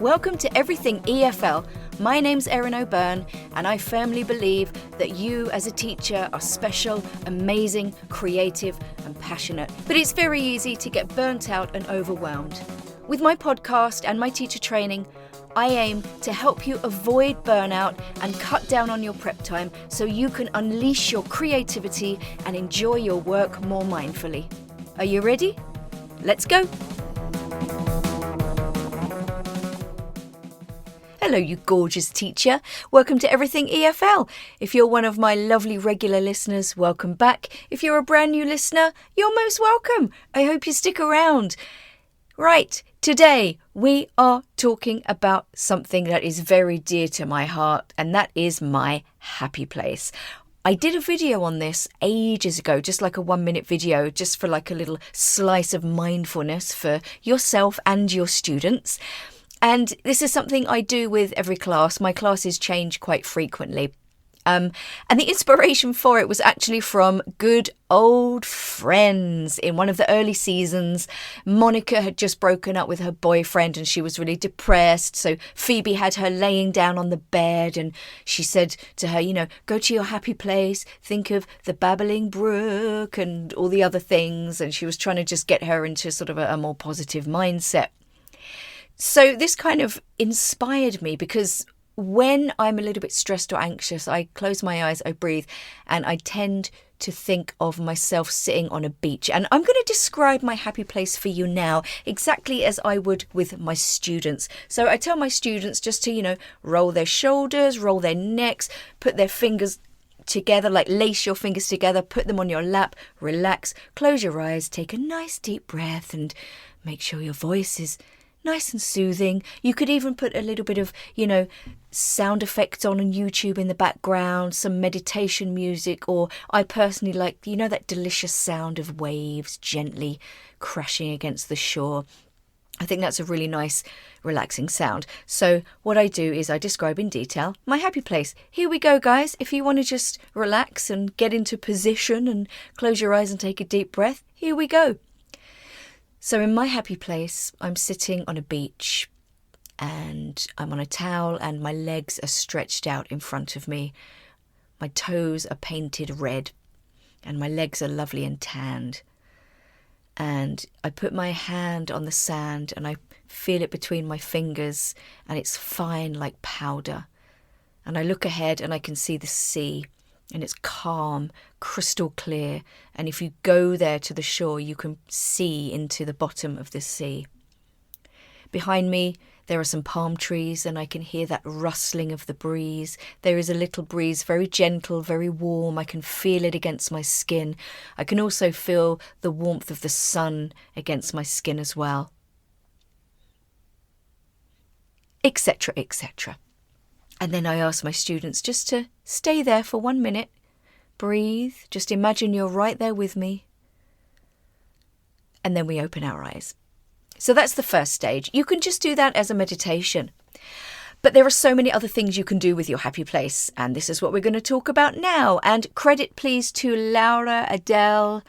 Welcome to Everything EFL. My name's Erin O'Byrne, and I firmly believe that you as a teacher are special, amazing, creative and passionate. But it's very easy to get burnt out and overwhelmed. With my podcast and my teacher training, I aim to help you avoid burnout and cut down on your prep time so you can unleash your creativity and enjoy your work more mindfully. Are you ready? Let's go! Hello, you gorgeous teacher. Welcome to Everything EFL. If you're one of my lovely regular listeners, welcome back. If you're a brand new listener, you're most welcome. I hope you stick around. Right, today we are talking about something that is very dear to my heart, and that is my happy place. I did a video on this ages ago, just like a 1-minute video, just for like a little slice of mindfulness for yourself and your students. And this is something I do with every class. My classes change quite frequently. And the inspiration for it was actually from good old friends. In one of the early seasons, Monica had just broken up with her boyfriend and she was really depressed. So Phoebe had her laying down on the bed and she said to her, go to your happy place, think of the babbling brook and all the other things. And she was trying to just get her into sort of a more positive mindset. So this kind of inspired me because when I'm a little bit stressed or anxious, I close my eyes, I breathe, and I tend to think of myself sitting on a beach. And I'm going to describe my happy place for you now, exactly as I would with my students. So I tell my students just to, roll their shoulders, roll their necks, put their fingers together, like lace your fingers together, put them on your lap, relax, close your eyes, take a nice deep breath, and make sure your voice is nice and soothing. You could even put a little bit of, sound effects on YouTube in the background, some meditation music, or I personally like, that delicious sound of waves gently crashing against the shore. I think that's a really nice, relaxing sound. So what I do is I describe in detail my happy place. Here we go, guys. If you want to just relax and get into position and close your eyes and take a deep breath, here we go. So in my happy place, I'm sitting on a beach and I'm on a towel and my legs are stretched out in front of me. My toes are painted red and my legs are lovely and tanned. And I put my hand on the sand and I feel it between my fingers and it's fine like powder. And I look ahead and I can see the sea. And it's calm, crystal clear. And if you go there to the shore, you can see into the bottom of the sea. Behind me, there are some palm trees and I can hear that rustling of the breeze. There is a little breeze, very gentle, very warm. I can feel it against my skin. I can also feel the warmth of the sun against my skin as well. Etc., etc. And then I ask my students just to stay there for 1 minute, breathe, just imagine you're right there with me. And then we open our eyes. So that's the first stage. You can just do that as a meditation. But there are so many other things you can do with your happy place. And this is what we're going to talk about now. And credit please to Laura, Adele,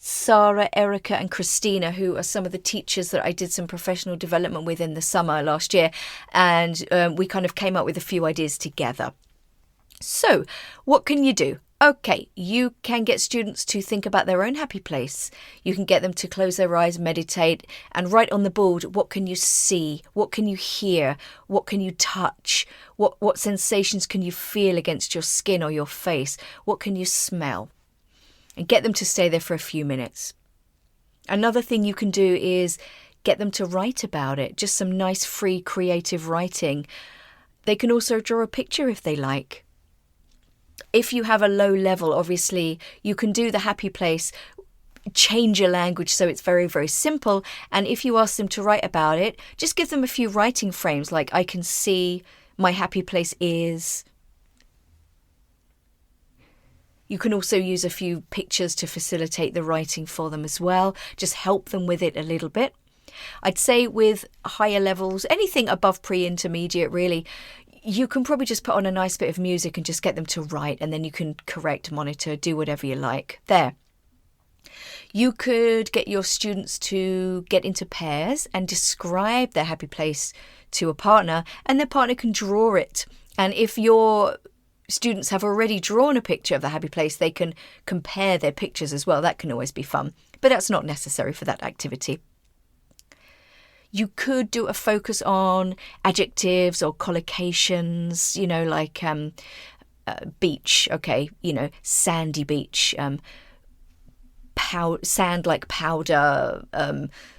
Sarah, Erica and Christina, who are some of the teachers that I did some professional development with in the summer last year. And we kind of came up with a few ideas together. So what can you do? Okay, you can get students to think about their own happy place. You can get them to close their eyes, meditate, and write on the board, what can you see? What can you hear? What can you touch? What sensations can you feel against your skin or your face? What can you smell? And get them to stay there for a few minutes. Another thing you can do is get them to write about it. Just some nice, free, creative writing. They can also draw a picture if they like. If you have a low level, obviously, you can do the happy place, change your language so it's very, very simple. And if you ask them to write about it, just give them a few writing frames like I can see, my happy place is. You can also use a few pictures to facilitate the writing for them as well. Just help them with it a little bit. I'd say with higher levels, anything above pre-intermediate really, you can probably just put on a nice bit of music and just get them to write, and then you can correct, monitor, do whatever you like. There. You could get your students to get into pairs and describe their happy place to a partner, and their partner can draw it. And if your students have already drawn a picture of the happy place, they can compare their pictures as well. That can always be fun, but that's not necessary for that activity. You could do a focus on adjectives or collocations, like beach, okay, sandy beach, sand like powder,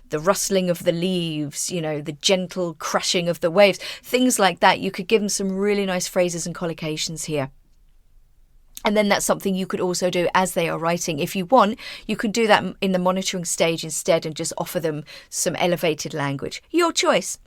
the rustling of the leaves, the gentle crashing of the waves, things like that. You could give them some really nice phrases and collocations here. And then that's something you could also do as they are writing. If you want, you can do that in the monitoring stage instead and just offer them some elevated language. Your choice.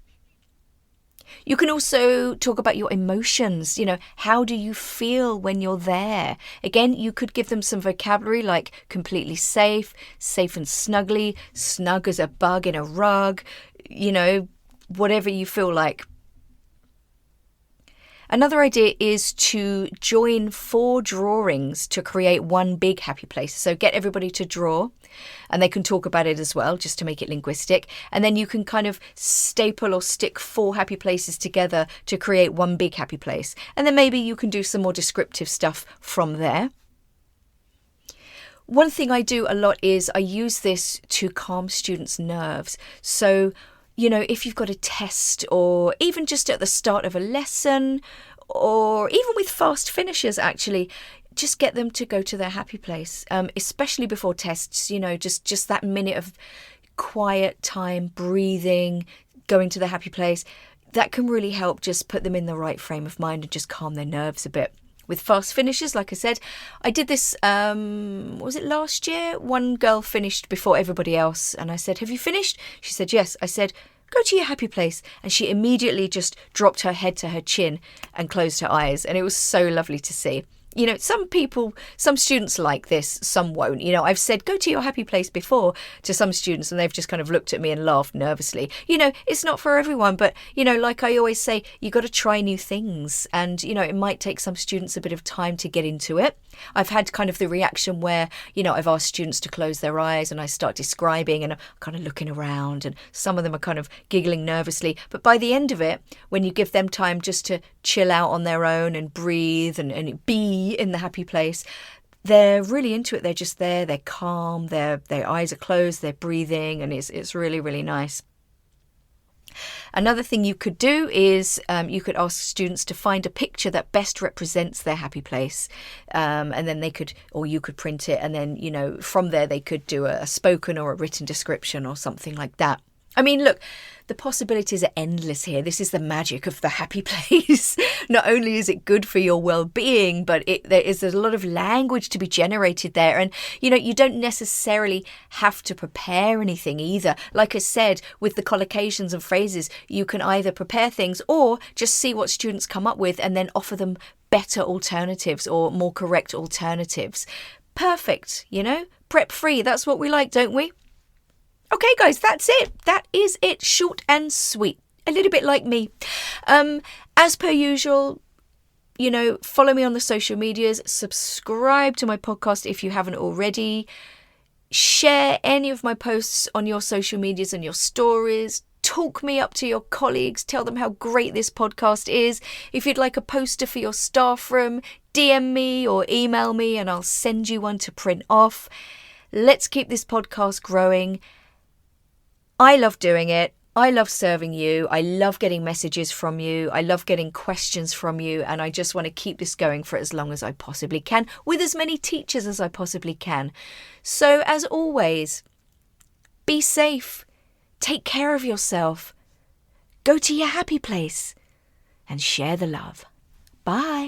You can also talk about your emotions. How do you feel when you're there? Again, you could give them some vocabulary like completely safe, safe and snuggly, snug as a bug in a rug, whatever you feel like. Another idea is to join 4 drawings to create one big happy place. So get everybody to draw, and they can talk about it as well, just to make it linguistic. And then you can kind of staple or stick 4 happy places together to create one big happy place. And then maybe you can do some more descriptive stuff from there. One thing I do a lot is I use this to calm students' nerves. So if you've got a test, or even just at the start of a lesson, or even with fast finishers, actually, just get them to go to their happy place, especially before tests, just that minute of quiet time, breathing, going to the happy place. That can really help just put them in the right frame of mind and just calm their nerves a bit. With fast finishers, like I said, I did this, was it last year? One girl finished before everybody else, and I said, "Have you finished?" She said, "Yes." I said, "Go to your happy place." And she immediately just dropped her head to her chin and closed her eyes, and it was so lovely to see. Some students like this, some won't. I've said, "Go to your happy place" before to some students, and they've just kind of looked at me and laughed nervously. It's not for everyone, but, like I always say, you got to try new things. And, it might take some students a bit of time to get into it. I've had kind of the reaction where, I've asked students to close their eyes and I start describing and I'm kind of looking around, and some of them are kind of giggling nervously. But by the end of it, when you give them time just to chill out on their own and breathe and be in the happy place, they're really into it. They're just there, they're calm, their eyes are closed, they're breathing, and it's really, really nice. Another thing you could do is you could ask students to find a picture that best represents their happy place, and then you could print it, and then from there they could do a spoken or a written description or something like that. I mean, look, the possibilities are endless here. This is the magic of the happy place. Not only is it good for your well-being, but there is a lot of language to be generated there. And, you don't necessarily have to prepare anything either. Like I said, with the collocations and phrases, you can either prepare things or just see what students come up with and then offer them better alternatives or more correct alternatives. Perfect, prep free. That's what we like, don't we? Okay, guys, that's it. That is it. Short and sweet. A little bit like me. As per usual, follow me on the social medias. Subscribe to my podcast if you haven't already. Share any of my posts on your social medias and your stories. Talk me up to your colleagues. Tell them how great this podcast is. If you'd like a poster for your staff room, DM me or email me and I'll send you one to print off. Let's keep this podcast growing. I love doing it. I love serving you. I love getting messages from you. I love getting questions from you. And I just want to keep this going for as long as I possibly can, with as many teachers as I possibly can. So as always, be safe. Take care of yourself. Go to your happy place and share the love. Bye.